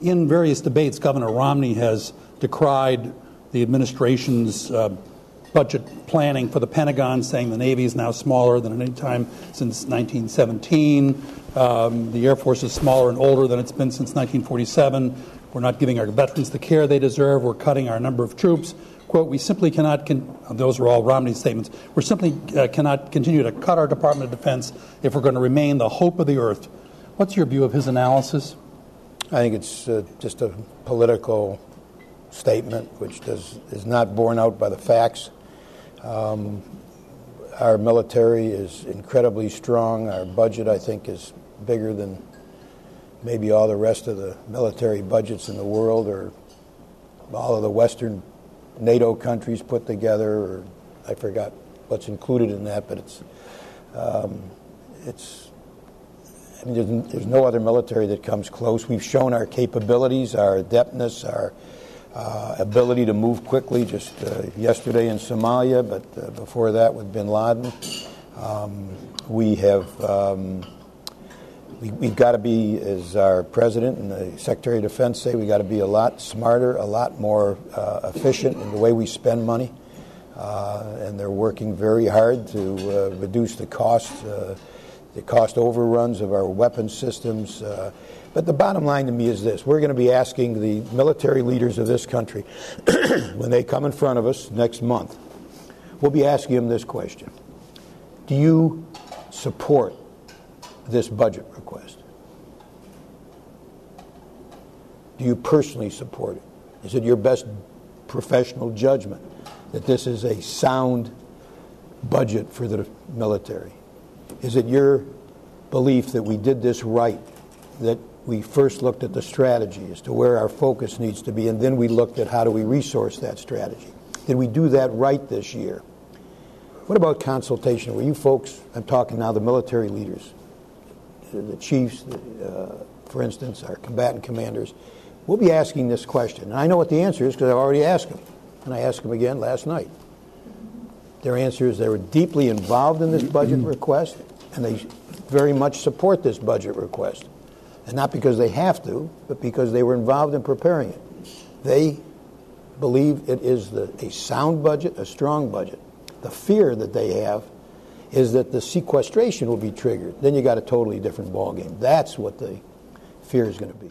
in various debates, Governor Romney has decried the administration's budget planning for the Pentagon, saying the Navy is now smaller than at any time since 1917. The Air Force is smaller and older than it's been since 1947. We're not giving our veterans the care they deserve. We're cutting our number of troops. Quote, we simply cannot, those are all Romney's statements, we simply cannot continue to cut our Department of Defense if we're going to remain the hope of the earth. What's your view of his analysis? I think it's just a political statement which is not borne out by the facts. Our military is incredibly strong. Our budget, I think, is bigger than maybe all the rest of the military budgets in the world, or all of the Western NATO countries put together, or I forgot what's included in that, but there's no other military that comes close. We've shown our capabilities, our adeptness, our ability to move quickly, just yesterday in Somalia, but before that with bin Laden. We've got to be, as our President and the Secretary of Defense say, we've got to be a lot smarter, a lot more efficient in the way we spend money. And they're working very hard to reduce the cost overruns of our weapons systems. But the bottom line to me is this. We're going to be asking the military leaders of this country, when they come in front of us next month, we'll be asking them this question. Do you support this budget request? Do you personally support it? Is it your best professional judgment that this is a sound budget for the military? Is it your belief that we did this right, that we first looked at the strategy as to where our focus needs to be, and then we looked at how do we resource that strategy? Did we do that right this year? What about consultation? Were you folks, I'm talking now the military leaders, the chiefs, for instance, our combatant commanders, we'll be asking this question. And I know what the answer is because I've already asked them. And I asked them again last night. Their answer is they were deeply involved in this budget request, and they very much support this budget request. And not because they have to, but because they were involved in preparing it. They believe it is a sound budget, a strong budget. The fear that they have is that the sequestration will be triggered. Then you got a totally different ballgame. That's what the fear is going to be.